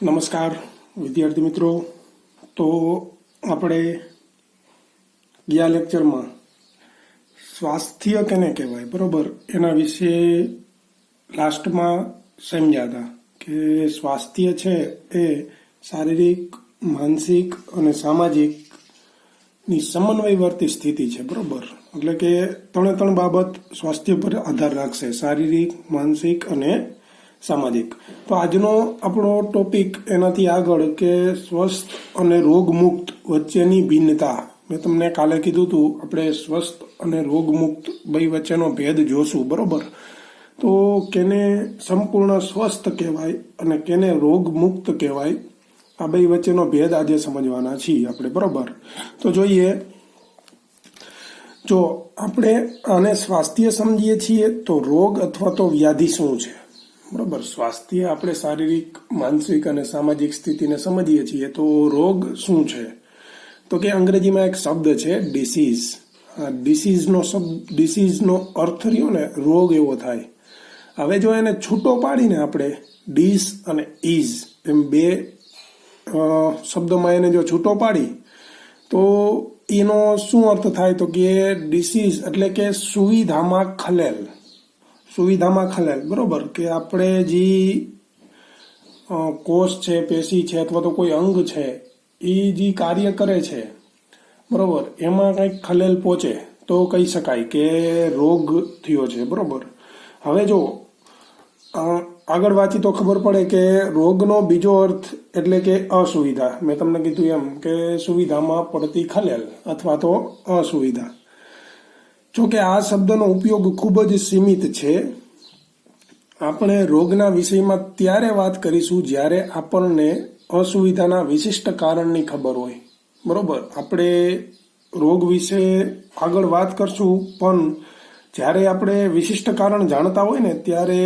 નમસ્કાર વિદ્યાર્થી મિત્રો. તો આપણે ગયા લેક્ચરમાં સ્વાસ્થ્ય કેને કહેવાય બરોબર એના વિશે લાસ્ટમાં સમજ્યા હતા કે સ્વાસ્થ્ય છે એ શારીરિક, માનસિક અને સામાજિક ની સમન્વયવર્તી સ્થિતિ છે બરોબર. એટલે કે ત્રણ બાબત સ્વાસ્થ્ય પર આધાર રાખશે: શારીરિક, માનસિક અને સામાજિક. તો આજનો આપણો ટોપિક એનાથી આગળ કે સ્વસ્થ અને રોગમુક્ત વચ્ચેની ભિન્નતા. મેં તમને કાલે કીધું હતું આપણે સ્વસ્થ અને રોગમુક્ત બે વચ્ચેનો ભેદ જોશું બરોબર. તો કેને સંપૂર્ણ સ્વસ્થ કહેવાય અને કેને રોગમુક્ત કહેવાય, આ બે વચ્ચેનો ભેદ આજે સમજવાના છીએ આપણે બરોબર. તો જોઈએ, જો આપણે આને સ્વાસ્થ્ય સમજીએ છીએ તો રોગ અથવા તો વ્યાધિ શું છે બરોબર. સ્વાસ્થ્ય આપણે શારીરિક, માનસિક અને સામાજિક સ્થિતિને સમજીએ છીએ. તો રોગ શું છે? તો કે અંગ્રેજીમાં એક શબ્દ છે ડિસીઝ. ડિસીઝનો અર્થ રહ્યો ને રોગ એવો થાય. હવે જો એને છૂટો પાડીને આપણે ડીસ અને ઇઝ એમ બે શબ્દોમાં એને જો છૂટો પાડી તો એનો શું અર્થ થાય? તો કે ડિસીઝ એટલે કે સુવિધામાં ખલેલ બરોબર. કે આપણે જે કોષ છે, પેશી છે અથવા તો કોઈ અંગ છે એ જે કાર્ય કરે છે બરોબર, એમાં કંઈક ખલેલ પહોંચે તો કહી શકાય કે રોગ થયો છે બરોબર. હવે જો આગળ વાંચી તો ખબર પડે કે રોગનો બીજો અર્થ એટલે કે અસુવિધા. મેં તમને કીધું એમ કે સુવિધામાં પડતી ખલેલ અથવા તો અસુવિધા. જોકે આ શબ્દનો ઉપયોગ ખૂબ જ સીમિત છે. આપણે રોગના વિષયમાં ત્યારે વાત કરીશું જ્યારે આપણને અસુવિધાના વિશિષ્ટ કારણની ખબર હોય બરોબર. આપણે રોગ વિશે આગળ વાત કરશું, પણ જ્યારે આપણે વિશિષ્ટ કારણ જાણતા હોય ને ત્યારે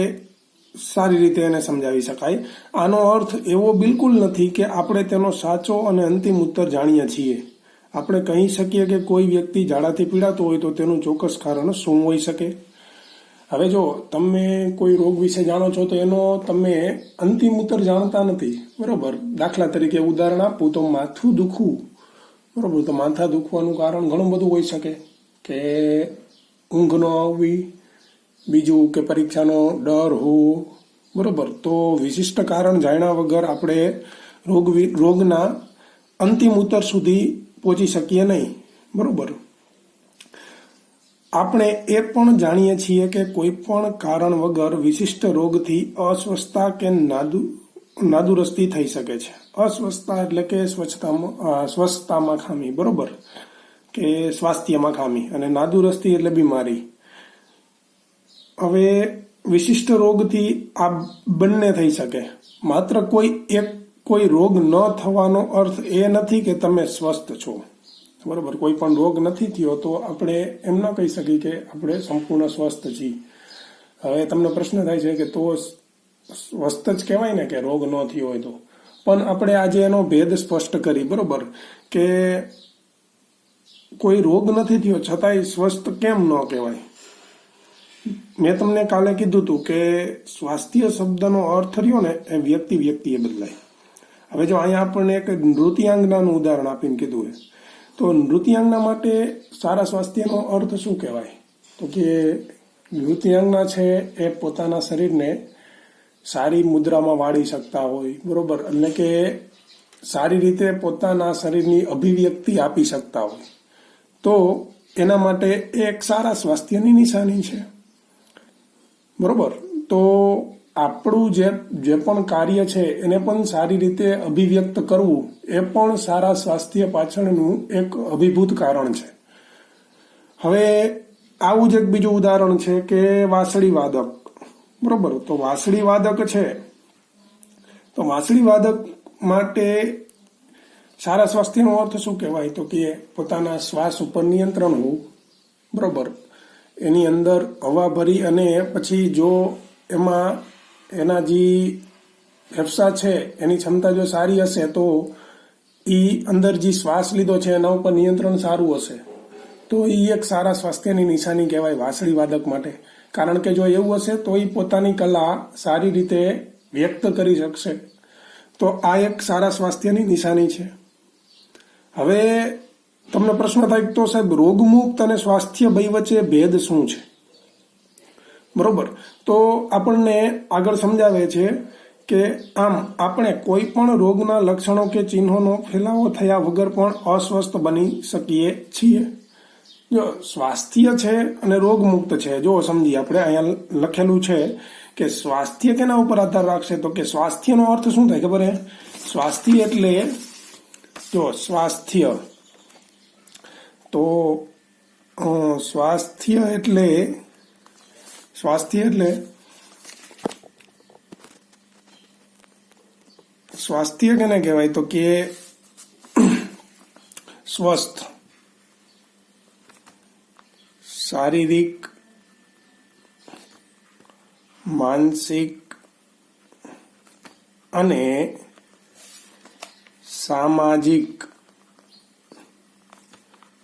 સારી રીતે એને સમજાવી શકાય. આનો અર્થ એવો બિલકુલ નથી કે આપણે તેનો સાચો અને અંતિમ ઉત્તર જાણીએ છીએ. આપણે કહી શકીએ કે કોઈ વ્યક્તિ ઝાડાથી પીડાતો હોય તો તેનું ચોક્કસ કારણ શું હોઈ શકે. હવે જો તમે કોઈ રોગ વિશે જાણો છો તો એનો તમે અંતિમ ઉત્તર જાણતા નથી બરોબર. દાખલા તરીકે ઉદાહરણ આપું તો માથું દુખવું બરોબર. તો માથા દુખવાનું કારણ ઘણું બધું હોઈ શકે, કે ઊંઘ ન આવવી, બીજું કે પરીક્ષાનો ડર હોવો બરોબર. તો વિશિષ્ટ કારણ જાણ્યા વગર આપણે રોગના અંતિમ ઉત્તર સુધી પહોંચી શકીએ નહીં બરોબર. આપણે એ પણ જાણીએ છીએ કે કોઈ પણ કારણ વગર વિશિષ્ટ રોગથી અસ્વસ્થતા કે નાદુરસ્તી થઈ શકે છે. અસ્વસ્થતા એટલે કે સ્વસ્થતામાં ખામી બરોબર, કે સ્વાસ્થ્યમાં ખામી, અને નાદુરસ્તી એટલે બીમારી. હવે વિશિષ્ટ રોગથી આ બંને થઈ શકે. માત્ર કોઈ રોગ ન થવાનો અર્થ એ નથી કે તમે સ્વસ્થ છો બરોબર. કોઈ પણ રોગ નથી થયો તો આપણે એમ ન કહી શકીએ કે આપણે સંપૂર્ણ સ્વસ્થ છીએ. હવે તમને પ્રશ્ન થાય છે કે તો સ્વસ્થ જ કહેવાય ને કે રોગ ન થયો હોય તો. પણ આપણે આજે એનો ભેદ સ્પષ્ટ કરી બરોબર, કે કોઈ રોગ નથી થયો છતાંય સ્વસ્થ કેમ ન કહેવાય. મેં તમને કાલે કીધું હતું કે સ્વાસ્થ્ય શબ્દનો અર્થ રહ્યો ને એ વ્યક્તિએ બદલાય. હવે જો અહીંયા આપણને એક નૃત્યાંગનાનું ઉદાહરણ આપીને કીધું તો નૃત્યાંગના માટે સારા સ્વાસ્થ્યનો અર્થ શું કહેવાય? તો કે નૃત્યાંગના છે એ પોતાના શરીરને સારી મુદ્રામાં વાળી શકતા હોય બરોબર, એટલે કે સારી રીતે પોતાના શરીરની અભિવ્યક્તિ આપી શકતા હોય. તો એના માટે એક સારા સ્વાસ્થ્યની નિશાની છે બરોબર. તો આપણું જે પણ કાર્ય છે એને પણ સારી રીતે અભિવ્યક્ત કરવું એ પણ સારા સ્વાસ્થ્ય પાછળનું એક અભિભૂત કારણ છે. હવે આવું જ એક બીજું ઉદાહરણ છે કે વાંસળી વાદક બરોબર. તો વાંસળી વાદક છે તો વાંસળી વાદક માટે સારા સ્વાસ્થ્યનો અર્થ શું કહેવાય? તો કે પોતાના શ્વાસ ઉપર નિયંત્રણ હોવું બરોબર. એની અંદર હવા ભરી અને પછી જો એમાં એના જે ફેફસા છે એની ક્ષમતા જો સારી હશે તો એ અંદર જે શ્વાસ લીધો છે એના ઉપર નિયંત્રણ સારું હશે તો એ એક સારા સ્વાસ્થ્યની નિશાની કહેવાય વાંસળી વાદક માટે. કારણ કે જો એવું હશે તો એ પોતાની કલા સારી રીતે વ્યક્ત કરી શકશે તો આ એક સારા સ્વાસ્થ્યની નિશાની છે. હવે તમને પ્રશ્ન થાય તો સાહેબ રોગમુક્ત અને સ્વાસ્થ્ય બે વચ્ચે ભેદ શું છે? બરોબર, તો આપણને આગળ સમજાવે છે કે આમ આપણે કોઈ પણ રોગના લક્ષણો કે ચિહ્નોનો ફેલાવો થયા વગર પણ અસ્વસ્થ બની શકીએ છીએ. જો સ્વાસ્થ્ય છે અને રોગમુક્ત છે, જો સમજીએ આપણે, અહીંયા લખેલું છે કે સ્વાસ્થ્ય કેના ઉપર આધાર રાખશે, તો કે સ્વાસ્થ્યનો અર્થ શું થાય ખબર હે? સ્વાસ્થ્ય એટલે જો સ્વાસ્થ્ય, તો સ્વાસ્થ્ય કેને કહેવાય, તો કે સ્વસ્થ શારીરિક, માનસિક અને સામાજિક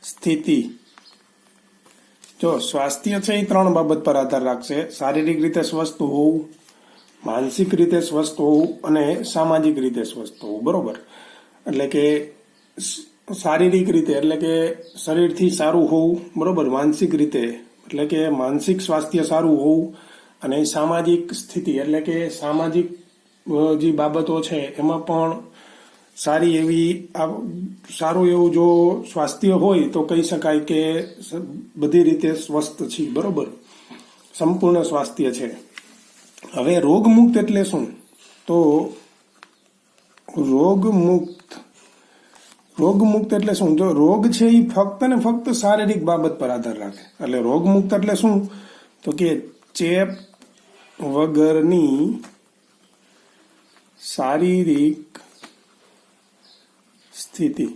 સ્થિતિ. જો સ્વાસ્થ્ય છે એ ત્રણ બાબત પર આધાર રાખશે: શારીરિક રીતે સ્વસ્થ હોવું, માનસિક રીતે સ્વસ્થ હોવું અને સામાજિક રીતે સ્વસ્થ હોવું. બરોબર, એટલે કે શારીરિક રીતે એટલે કે શરીરથી સારું હોવું, બરોબર, માનસિક રીતે એટલે કે માનસિક સ્વાસ્થ્ય સારું હોવું, અને સામાજિક સ્થિતિ એટલે કે સામાજિક જે બાબતો છે એમાં પણ સારી એવી સારું એવું જો સ્વાસ્થ્ય હોય તો કહી શકાય કે બધી રીતે સ્વસ્થ છે. બરોબર, સંપૂર્ણ સ્વાસ્થ્ય છે. હવે રોગમુક્ત એટલે શું? તો રોગમુક્ત એટલે શું? જો રોગ છે એ ફક્ત ને ફક્ત શારીરિક બાબત પર આધાર રાખે. એટલે રોગમુક્ત એટલે શું? તો કે ચેપ વગરની શારીરિક સ્થિતિ.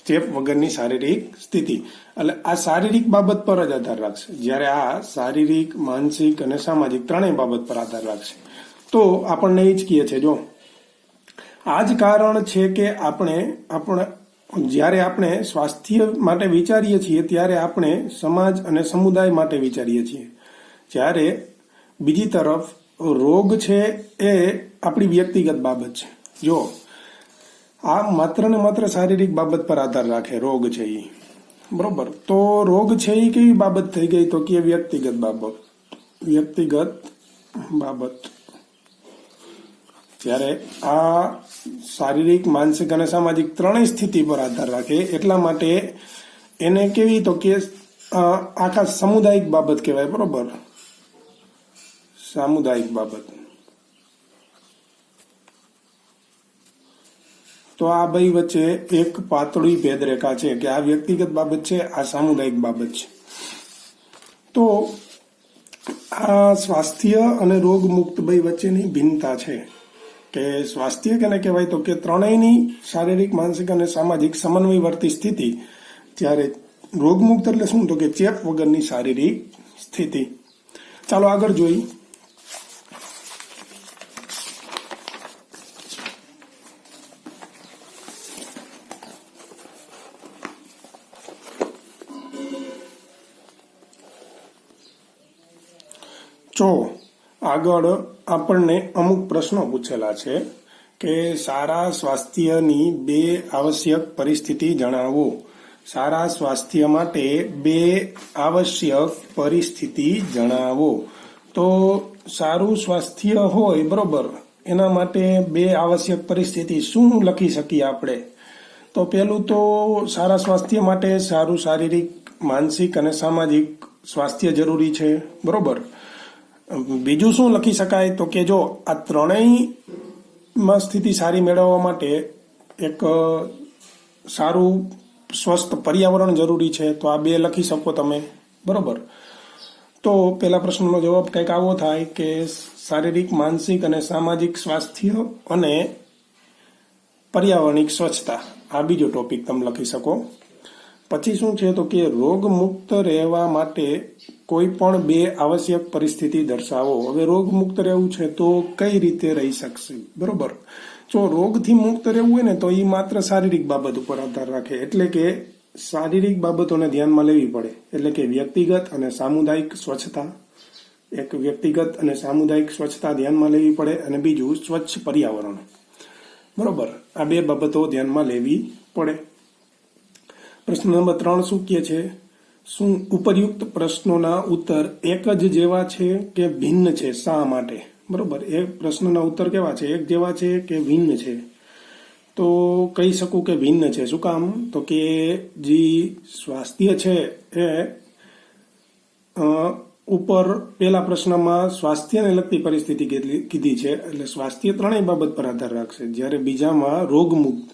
ચેપ વગરની શારીરિક સ્થિતિ એટલે આ શારીરિક બાબત પર જ આધાર રાખશે. જ્યારે આ શારીરિક, માનસિક અને સામાજિક ત્રણેય બાબત પર આધાર રાખશે. તો આપણને એ જ કહે છે, જો આ જ કારણ છે કે જ્યારે આપણે સ્વાસ્થ્ય માટે વિચારીએ છીએ ત્યારે આપણે સમાજ અને સમુદાય માટે વિચારીએ છીએ. જ્યારે બીજી તરફ રોગ છે એ આપણી વ્યક્તિગત બાબત છે. જો આ માત્ર ને માત્ર શારીરિક બાબત પર આધાર રાખે રોગ છે એ, બરોબર, તો રોગ છે એ કેવી બાબત થઈ ગઈ? તો કે વ્યક્તિગત બાબત. જ્યારે આ શારીરિક, માનસિક અને સામાજિક ત્રણેય સ્થિતિ પર આધાર રાખે એટલા માટે એને કેવી, તો કે આખા સામુદાયિક બાબત કહેવાય. બરોબર, સામુદાયિક બાબત. તો આ બે વચ્ચે એક પાતળી ભેદરેખા છે કે આ વ્યક્તિગત બાબત છે, આ સામુદાયિક બાબત છે. તો આ સ્વાસ્થ્ય અને રોગમુક્ત બે વચ્ચેની ભિન્નતા છે કે સ્વાસ્થ્ય કેને કહેવાય, તો કે ત્રણેયની શારીરિક, માનસિક અને સામાજિક સમન્વયવર્તી સ્થિતિ. જ્યારે રોગમુક્ત એટલે શું? તો કે ચેપ વગરની શારીરિક સ્થિતિ. ચાલો આગળ જોઈ. આગળ આપણને અમુક પ્રશ્નો પૂછેલા છે કે સારા સ્વાસ્થ્યની બે આવશ્યક પરિસ્થિતિ જણાવો. સારા સ્વાસ્થ્ય માટે બે આવશ્યક પરિસ્થિતિ જણાવો. તો સારું સ્વાસ્થ્ય હોય, બરોબર, એના માટે બે આવશ્યક પરિસ્થિતિ શું લખી શકીએ આપણે? તો પહેલું તો સારા સ્વાસ્થ્ય માટે સારું શારીરિક, માનસિક અને સામાજિક સ્વાસ્થ્ય જરૂરી છે. બરોબર, બીજું શું લખી શકાય? તો કે જો આ ત્રણેયમાં સ્થિતિ સારી મેળવવા માટે એક સારું સ્વસ્થ પર્યાવરણ જરૂરી છે. તો આ બે લખી શકો તમે. બરોબર, તો પહેલા પ્રશ્નનો જવાબ કંઈક આવો થાય કે શારીરિક, માનસિક અને સામાજિક સ્વાસ્થ્ય અને પર્યાવરણિક સ્વચ્છતા. આ બીજો ટોપિક તમે લખી શકો. પછી શું છે? તો કે રોગ મુક્ત રહેવા માટે કોઈ પણ બે આવશ્યક પરિસ્થિતિ દર્શાવો. હવે રોગ મુક્ત રહેવું છે તો કઈ રીતે રહી શકશે? બરોબર, જો રોગથી મુક્ત રહેવું હોય ને તો એ માત્ર શારીરિક બાબત ઉપર આધાર રાખે. એટલે કે શારીરિક બાબતોને ધ્યાનમાં લેવી પડે. એટલે કે વ્યક્તિગત અને સામુદાયિક સ્વચ્છતા, ધ્યાનમાં લેવી પડે. અને બીજું સ્વચ્છ પર્યાવરણ. બરોબર, આ બે બાબતો ધ્યાનમાં લેવી પડે. પ્રશ્ન નંબર 3 શું કહે છે? શું ઉપરયુક્ત પ્રશ્નોના ઉત્તર એક જ જેવા છે કે ભિન્ન છે? શા માટે? બરોબર, એ પ્રશ્નના ઉત્તર કેવા છે? એક જેવા છે કે ભિન્ન છે? તો કહી શકું કે ભિન્ન છે. શું કામ? તો કે જે સ્વાસ્થ્ય છે એ ઉપર પેલા પ્રશ્નમાં સ્વાસ્થ્યને લગતી પરિસ્થિતિ કીધી છે, એટલે સ્વાસ્થ્ય ત્રણેય બાબત પર આધાર રાખશે. જ્યારે બીજામાં રોગમુક્ત,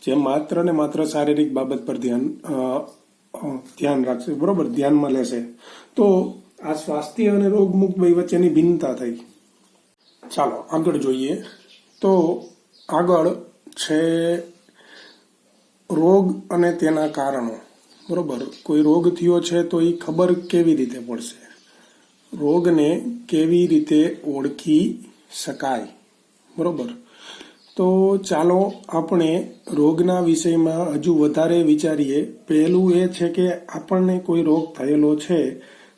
જે માત્ર ને માત્ર શારીરિક બાબત પર ધ્યાન રાખશે, બરોબર, ધ્યાનમાં લેશે. તો આ સ્વાસ્થ્ય અને રોગમુક્ત બે વચ્ચેની ભિન્નતા થઈ. ચાલો આગળ જોઈએ. તો આગળ છે રોગ અને તેના કારણો. બરોબર, કોઈ રોગ થયો છે તો એ ખબર કેવી રીતે પડશે? રોગને કેવી રીતે ઓળખી શકાય? બરોબર, તો ચાલો આપણે રોગના વિષયમાં હજુ વધારે વિચારીએ. પહેલું એ છે કે આપણને કોઈ રોગ થયેલો છે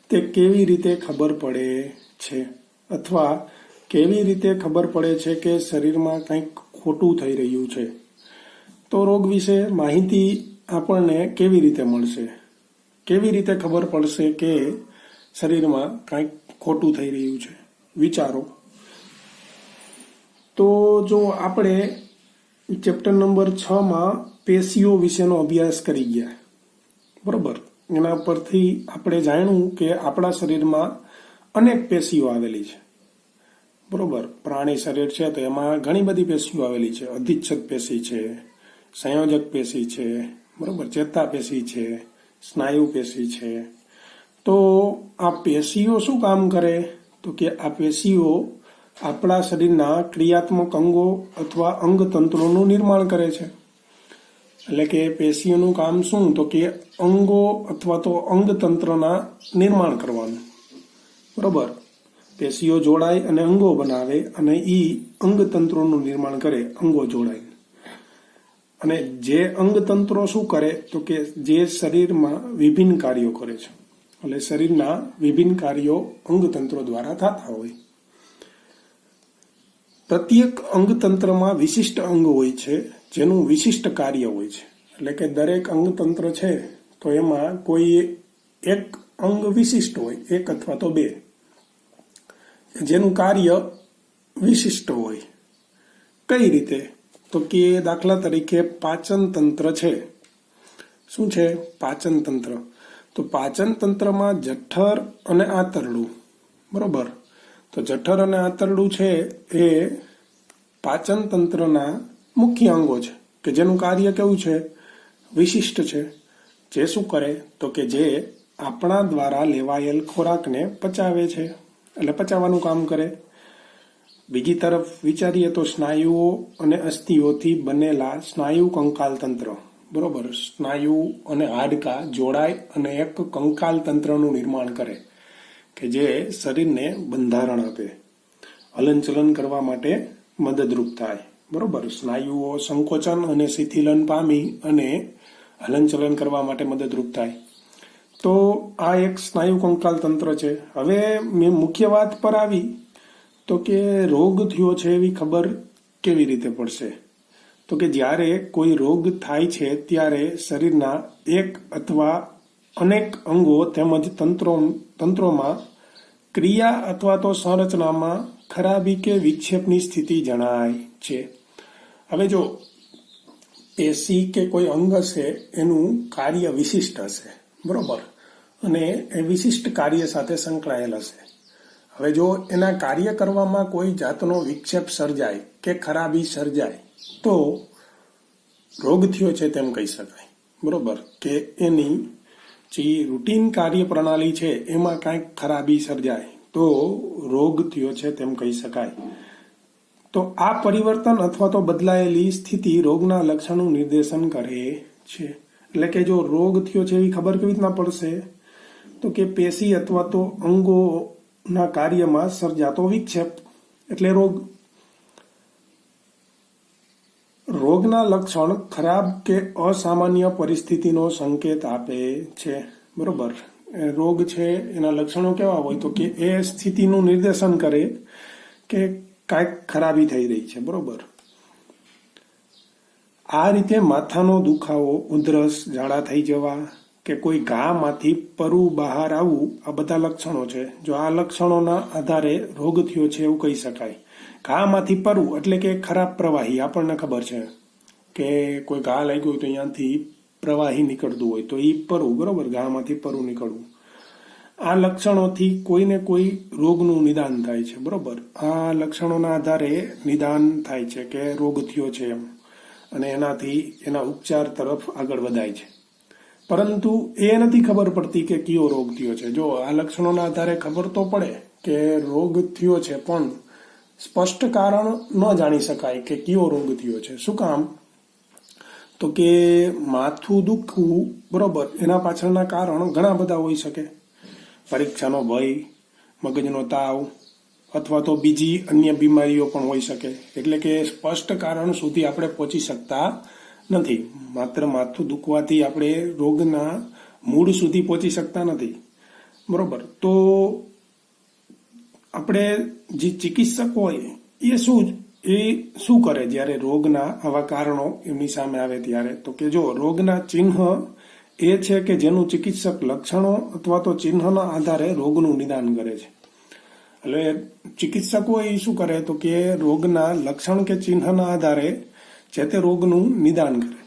તે કેવી રીતે ખબર પડે છે, અથવા કેવી રીતે ખબર પડે છે કે શરીરમાં કંઈક ખોટું થઈ રહ્યું છે? તો રોગ વિશે માહિતી આપણને કેવી રીતે મળશે? કેવી રીતે ખબર પડશે કે શરીરમાં કંઈક ખોટું થઈ રહ્યું છે? વિચારો. તો જો આપણે ચેપ્ટર નંબર 6માં પેશીઓ વિશેનો અભ્યાસ કરી ગયા, બરોબર, એના પરથી આપણે જાણ્યું કે આપણા શરીરમાં અનેક પેશીઓ આવેલી છે. બરોબર, પ્રાણી શરીર છે તો એમાં ઘણી બધી પેશીઓ આવેલી છે. અધિચ્છદ પેશી છે, સંયોજક પેશી છે, બરોબર, ચેતા પેશી છે, સ્નાયુ પેશી છે. તો આ પેશીઓ શું કામ કરે? તો કે આ પેશીઓ આપણા શરીરના ક્રિયાત્મક અંગો અથવા અંગતંત્રોનું નિર્માણ કરે છે. એટલે કે પેશીઓનું કામ શું? તો કે અંગો અથવા તો અંગતંત્રના નિર્માણ કરવાનું. બરોબર, પેશીઓ જોડાય અને અંગો બનાવે, અને ઈ અંગતંત્રોનું નિર્માણ કરે, અંગો જોડાય. અને જે અંગતંત્રો શું કરે? તો કે જે શરીરમાં વિભિન્ન કાર્યો કરે છે. એટલે શરીરના વિભિન્ન કાર્યો અંગતંત્રો દ્વારા થતા હોય. પ્રત્યેક અંગતંત્રમાં વિશિષ્ટ અંગ હોય છે, જેનું વિશિષ્ટ કાર્ય હોય છે. એટલે કે દરેક અંગતંત્ર છે તો એમાં કોઈ એક અંગ વિશિષ્ટ હોય, એક અથવા તો બે, જેનું કાર્ય વિશિષ્ટ હોય. કઈ રીતે? તો કે દાખલા તરીકે પાચન તંત્ર છે. શું છે? પાચન તંત્ર. તો પાચન તંત્રમાં જઠર અને આંતરડું, બરોબર, તો જઠર અને આંતરડું છે એ પાચન તંત્રના મુખ્ય અંગો છે, કે જેનું કાર્ય કેવું છે? વિશિષ્ટ છે. જે શું કરે? તો કે જે આપણા દ્વારા લેવાયેલ ખોરાકને પચાવે છે, એટલે પચાવવાનું કામ કરે. બીજી તરફ વિચારીએ તો સ્નાયુઓ અને અસ્થિઓથી બનેલા સ્નાયુ કંકાલ તંત્ર, બરોબર, સ્નાયુ અને હાડકા જોડાય અને એક કંકાલ તંત્રનું નિર્માણ કરે, કે જે શરીરને બંધારણ આપે, હલનચલન કરવા માટે મદદરૂપ થાય. બરોબર, સ્નાયુઓ સંકોચન અને શિથિલન પામી અને હલનચલન કરવા માટે મદદરૂપ થાય. તો આ એક સ્નાયુ કંકાલ તંત્ર છે. હવે મેં મુખ્ય વાત પર આવી, તો કે રોગ થયો છે એવી ખબર કેવી રીતે પડશે? તો કે જ્યારે કોઈ રોગ થાય છે ત્યારે શરીરના એક અથવા અનેક અંગો તેમજ તંત્રોમાં ક્રિયા અથવા તો સંરચનામાં ખરાબી કે વિક્ષેપની સ્થિતિ જણાય છે. હવે જો પેશી કે કોઈ અંગ હશે એનું કાર્ય વિશિષ્ટ હશે, બરોબર, અને એ વિશિષ્ટ કાર્ય સાથે સંકળાયેલ હશે. હવે જો એના કાર્ય કરવામાં કોઈ જાતનો વિક્ષેપ સર્જાય કે ખરાબી સર્જાય તો રોગ થયો છે તેમ કહી શકાય. બરોબર, કે એની જે રૂટીન કાર્ય પ્રણાલી છે એમાં કાંઈક ખરાબી સર્જાય તો રોગ થયો છે તેમ કહી શકાય. તો આ પરિવર્તન અથવા તો બદલાયેલી સ્થિતિ રોગના લક્ષણનું નિર્દેશન કરે છે. એટલે કે જો રોગ થયો છે એવી ખબર કેવી રીતના પડશે? તો કે પેશી અથવા તો અંગોના કાર્યમાં સર્જાતો વિક્ષેપ એટલે રોગ. રોગના લક્ષણ ખરાબ કે અસામાન્ય પરિસ્થિતિનો સંકેત આપે છે. બરોબર, રોગ છે એના લક્ષણો કેવા હોય? તો કે એ સ્થિતિનું નિર્દેશન કરે કે કાંઈક ખરાબી થઈ રહી છે. બરોબર, આ રીતે માથાનો દુખાવો, ઉધરસ, ઝાડા થઈ જવા કે કોઈ ઘામાંથી પરુ બહાર આવવું, આ બધા લક્ષણો છે. જો આ લક્ષણોના આધારે રોગ થયો છે એવું કહી શકાય. ઘામાંથી પરુ એટલે કે ખરાબ પ્રવાહી, આપણને ખબર છે કે કોઈ ઘા લાગ્યો હોય તો અહીંયાથી પ્રવાહી નીકળતું હોય તો એ પરુ, બરોબર, ઘામાંથી પરુ નીકળવું. આ લક્ષણોથી કોઈને કોઈ રોગનું નિદાન થાય છે, બરોબર. આ લક્ષણોના આધારે નિદાન થાય છે કે રોગ થયો છે એમ, અને એનાથી એના ઉપચાર તરફ આગળ વધાય છે. પરંતુ એ નથી ખબર પડતી કે કયો રોગ થયો છે. જો આ લક્ષણોના આધારે ખબર તો પડે કે રોગ થયો છે, પણ સ્પષ્ટ કારણ ન જાણી શકાય કે કયો રોગ થયો છે. શું કામ? તો કે માથું દુખવું, બરોબર, એના પાછળના કારણ ઘણા બધા હોઈ શકે. પરીક્ષાનો ભય, મગજનો તાવ, અથવા તો બીજી અન્ય બીમારીઓ પણ હોઈ શકે. એટલે કે સ્પષ્ટ કારણ સુધી આપણે પહોંચી શકતા નથી. માત્ર માથું દુખવાથી આપણે રોગના મૂળ સુધી પહોંચી શકતા નથી, બરોબર. તો આપણે જે ચિકિત્સક હોય એ શું કરે જ્યારે રોગના આવા કારણો એમની સામે આવે ત્યારે? તો કે જો રોગના ચિહ્ન એ છે કે જેનું ચિકિત્સક લક્ષણો અથવા તો ચિહ્નના આધારે રોગનું નિદાન કરે છે. એટલે ચિકિત્સકો એ શું કરે તો કે રોગના લક્ષણ કે ચિહ્નના આધારે જે તે રોગનું નિદાન કરે.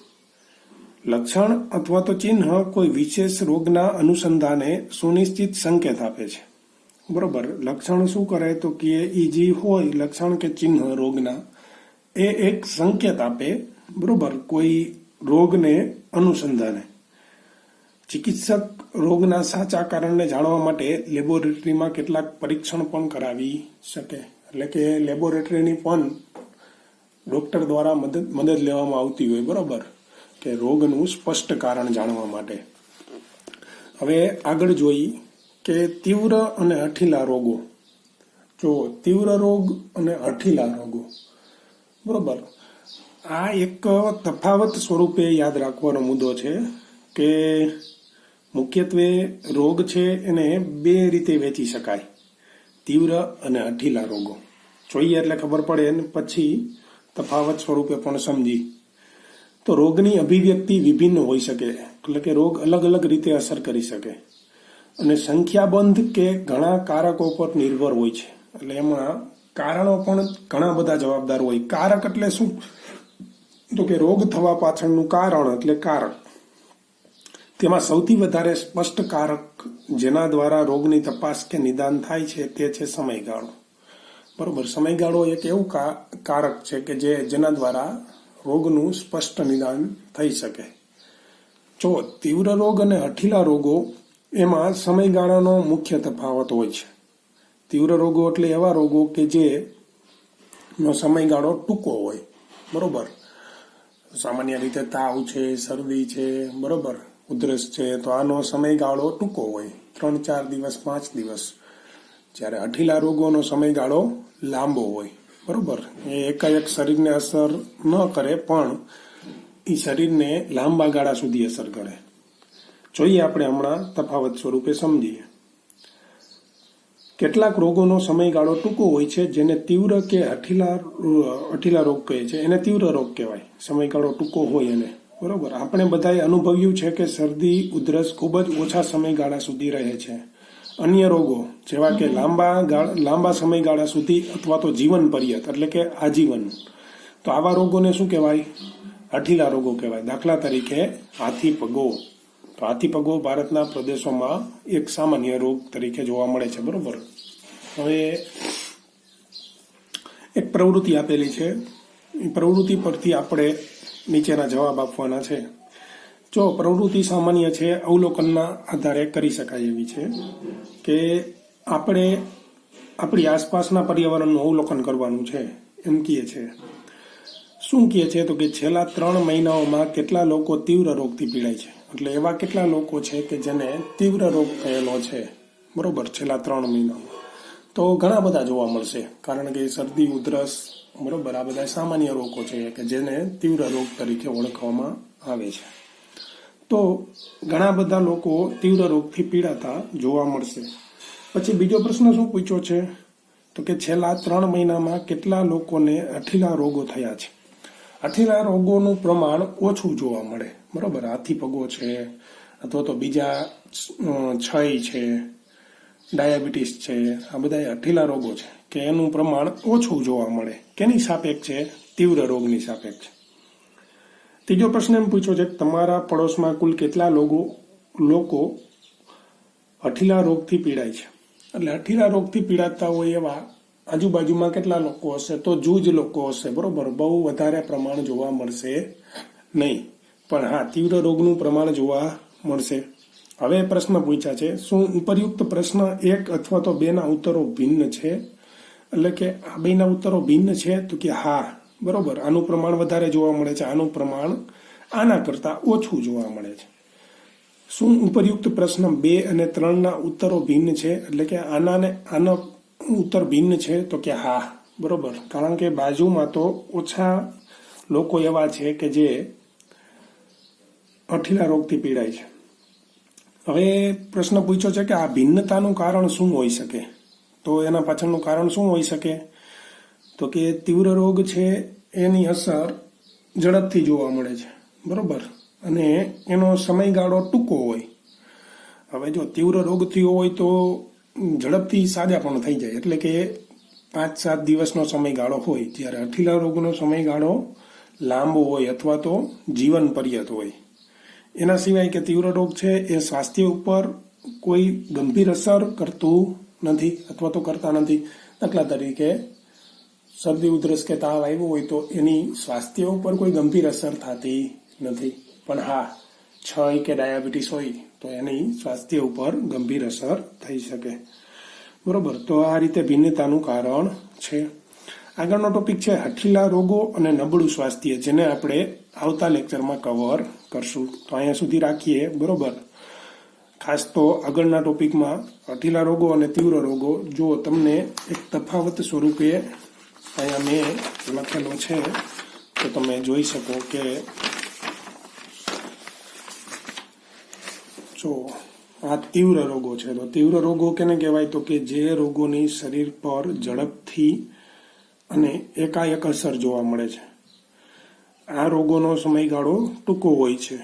લક્ષણ અથવા તો ચિહ્ન કોઈ વિશેષ રોગના અનુસંધાને સુનિશ્ચિત સંકેત આપે છે, બરોબર. લક્ષણ શું કરે તો કે એ જે હોય લક્ષણ કે ચિહ્ન રોગના, એ એક સંકેત આપે, બરોબર, કોઈ રોગને અનુસંધાને. ચિકિત્સક રોગના સાચા કારણને જાણવા માટે લેબોરેટરીમાં કેટલાક પરીક્ષણ પણ કરાવી શકે. એટલે કે લેબોરેટરીની પણ ડોક્ટર દ્વારા મદદ લેવામાં આવતી હોય, બરોબર, કે રોગનું સ્પષ્ટ કારણ જાણવા માટે. હવે આગળ જોઈ કે તીવ્ર અને હઠીલા રોગો. જો તીવ્ર રોગ અને હઠીલા રોગો, બરોબર, આ એક તફાવત સ્વરૂપે યાદ રાખવાનો મુદ્દો છે કે મુખ્યત્વે રોગ છે એને બે રીતે વેચી શકાય, તીવ્ર અને હઠીલા રોગો. જોઈએ એટલે ખબર પડે, અને પછી તફાવત સ્વરૂપે પણ સમજી. તો રોગની અભિવ્યક્તિ વિભિન્ન હોઈ શકે, એટલે કે રોગ અલગ અલગ રીતે અસર કરી શકે, અને સંખ્યાબંધ કે ઘણા કારકો પર નિર્ભર હોય છે. એટલે એમાં કારણો પણ ઘણા બધા જવાબદાર હોય. કારક એટલે શું? તો કે રોગ થવા પાછળનું કારણ એટલે કારક. તેમાં સૌથી વધારે સ્પષ્ટ કારક જેના દ્વારા રોગની તપાસ કે નિદાન થાય છે તે છે સમયગાળો, બરોબર. સમયગાળો એક એવું કારક છે કે જેના દ્વારા રોગનું સ્પષ્ટ નિદાન થઈ શકે. જો તીવ્ર રોગ અને હઠીલા રોગો, એમાં સમયગાળાનો મુખ્ય તફાવત હોય છે. તીવ્ર રોગો એટલે એવા રોગો કે જેનો સમયગાળો ટૂંકો હોય, બરોબર. સામાન્ય રીતે તાવ છે, શરદી છે, બરોબર, ઉધરસ છે, તો આનો સમયગાળો ટૂંકો હોય, 3-4 દિવસ, 5 દિવસ. જ્યારે હઠીલા રોગોનો સમયગાળો લાંબો હોય, બરોબર. એ એકાએક શરીરને અસર ન કરે, પણ એ શરીરને લાંબા ગાળા સુધી અસર કરે. જોઈએ આપણે હમણાં તફાવત સ્વરૂપે સમજીએ. કેટલાક રોગોનો સમયગાળો ટૂંકો હોય છે, જેને તીવ્ર કે હઠીલા રોગ કહે છે. એને તીવ્ર રોગ કહેવાય, સમયગાળો ટૂંકો હોય એને, બરોબર. આપણે બધાએ અનુભવ્યું છે કે શરદી, ઉધરસ ખૂબ જ ઓછા સમયગાળા સુધી રહે છે. અન્ય રોગો જેવા કે લાંબા સમયગાળા સુધી અથવા તો જીવન પર્યત એટલે કે આજીવન, તો આવા રોગોને શું કહેવાય? હઠીલા રોગો કહેવાય. દાખલા તરીકે હાથી પગો. તો હાથી પગો ભારતના પ્રદેશોમાં એક સામાન્ય રોગ તરીકે જોવા મળે છે, બરોબર. હવે એક પ્રવૃત્તિ આપેલી છે, એ પ્રવૃત્તિ પરથી આપણે નીચેના જવાબ આપવાના છે. જો પ્રવૃત્તિ સામાન્ય છે, અવલોકનના આધારે કરી શકાય એવી છે કે આપણે આપણી આસપાસના પર્યાવરણનું અવલોકન કરવાનું છે, એમ કહે છે. શું કહે છે? તો કે છેલ્લા 3 મહિનાઓમાં કેટલા લોકો તીવ્ર રોગથી પીડાય છે. એટલે એવા કેટલા લોકો છે કે જેને તીવ્ર રોગ થયેલો છે, બરોબર, છેલ્લા 3 મહિનામાં. તો ઘણા બધા જોવા મળશે, કારણ કે શરદી, ઉધરસ, બરોબર, આ બધા સામાન્ય રોગો છે કે જેને તીવ્ર રોગ તરીકે ઓળખવામાં આવે છે. તો ઘણા બધા લોકો તીવ્ર રોગથી પીડાતા જોવા મળશે. પછી બીજો પ્રશ્ન શું પૂછ્યો છે? તો કે છેલ્લા 3 મહિનામાં કેટલા લોકોને હઠીલા રોગો થયા છે. હઠીલા રોગોનું પ્રમાણ ઓછું જોવા મળે, બરોબર. હાથી પગો છે અથવા તો બીજા ક્ષય છે, ડાયાબિટીસ છે, આ બધા હઠીલા રોગો છે કે એનું પ્રમાણ ઓછું જોવા મળે. કેની સાપેક્ષ છે? તીવ્ર રોગની સાપેક્ષ. ત્રીજો પ્રશ્ન એમ પૂછ્યો છે કે તમારા પડોશમાં કુલ કેટલા લોકો હઠીલા રોગથી પીડાય છે? એટલે હઠીલા રોગથી પીડાતા હોય એવા આજુબાજુમાં કેટલા લોકો હશે? તો જૂજ લોકો હશે, બરોબર. બહુ વધારે પ્રમાણ જોવા મળશે નહીં, પણ હા, તીવ્ર રોગનું પ્રમાણ જોવા મળશે. હવે પ્રશ્ન પૂછ્યા છે, શું ઉપરયુક્ત પ્રશ્ન 1 અથવા તો 2 ના ઉત્તરો ભિન્ન છે? એટલે કે આ 2 ના ઉત્તરો ભિન્ન છે? તો કે હા, બરોબર. આનું પ્રમાણ વધારે જોવા મળે છે, આનું પ્રમાણ આના કરતા ઓછું જોવા મળે છે. શું ઉપરયુક્ત પ્રશ્ન 2 અને 3 ના ઉત્તરો ભિન્ન છે? એટલે કે આનો ઉત્તર ભિન્ન છે? તો કે હા, બરોબર. કારણ કે બાજુમાં તો ઓછા લોકો એવા છે કે જે હઠીલા રોગથી પીડાય છે. હવે પ્રશ્ન પૂછ્યો છે કે આ ભિન્નતાનું કારણ શું હોઈ શકે? તો એના પાછળનું કારણ શું હોઈ શકે? તો કે તીવ્ર રોગ છે એની અસર ઝડપથી જોવા મળે છે, બરોબર, અને એનો સમયગાળો ટૂંકો હોય. હવે જો તીવ્ર રોગ થયો હોય તો ઝડપથી સાજા પણ થઈ જાય, એટલે કે 5-7 દિવસનો સમયગાળો હોય, જ્યારે હઠીલા રોગનો સમયગાળો લાંબો હોય અથવા તો જીવન પર્યંત હોય. એના સિવાય કે તીવ્ર રોગ છે એ સ્વાસ્થ્ય ઉપર કોઈ ગંભીર અસર કરતું નથી અથવા તો કરતા નથી. દાખલા તરીકે શરદી, ઉધરસ કે તાવ આવ્યો હોય તો એની સ્વાસ્થ્ય ઉપર કોઈ ગંભીર અસર થતી નથી, પણ હા, ક્ષય કે ડાયાબિટીસ હોય તો એની સ્વાસ્થ્ય ઉપર ગંભીર અસર થઈ શકે, બરોબર. તો આ રીતે ભિન્નતાનું કારણ છે. આગળનો ટોપિક છે હઠીલા રોગો અને નબળું સ્વાસ્થ્ય, જેને આપણે આવતા લેક્ચરમાં કવર કરશું. તો અહીંયા સુધી રાખીએ, બરોબર. ખાસ તો આગળના ટોપિકમાં હઠીલા રોગો અને તીવ્ર રોગો, જો તમને એક તફાવત સ્વરૂપે અહીંયા મેં લખેલો છે તો તમે જોઈ શકો કે જો આ તીવ્ર રોગો છે. તો તીવ્ર રોગો કેને કહેવાય? તો કે જે રોગોની શરીર પર ઝડપથી અને એકાએક અસર જોવા મળે છે. આ રોગોનો સમયગાળો ટૂંકો હોય છે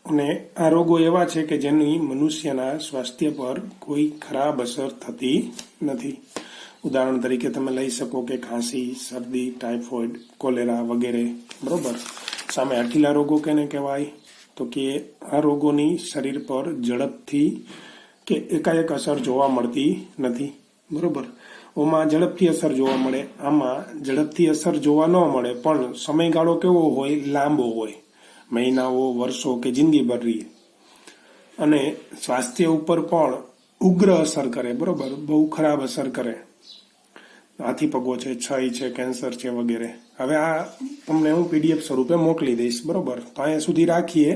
અને આ રોગો એવા છે કે જેની મનુષ્યના સ્વાસ્થ્ય પર કોઈ ખરાબ અસર થતી નથી. ઉદાહરણ તરીકે તમે લઈ શકો કે ખાંસી, શરદી, ટાઇફોઇડ, કોલેરા વગેરે, બરોબર. સામે હઠીલા રોગો કેને કહેવાય? તો કે આ રોગોની શરીર પર ઝડપથી કે એકાએક અસર જોવા મળતી નથી, બરોબર. ઓમાં ઝડપથી અસર જોવા મળે, આમાં ઝડપથી અસર જોવા ન મળે, પણ સમયગાળો કેવો હોય? લાંબો હોય, મહિનાઓ, વર્ષો કે જિંદગીભર રહે, અને સ્વાસ્થ્ય ઉપર પણ ઉગ્ર અસર કરે, બરોબર, બહુ ખરાબ અસર કરે. હાથી પગો છે, ક્ષય છે, કેન્સર છે વગેરે. હવે આ તમને હું PDF સ્વરૂપે મોકલી દઈશ, બરોબર. તો અહીંયા સુધી રાખીએ.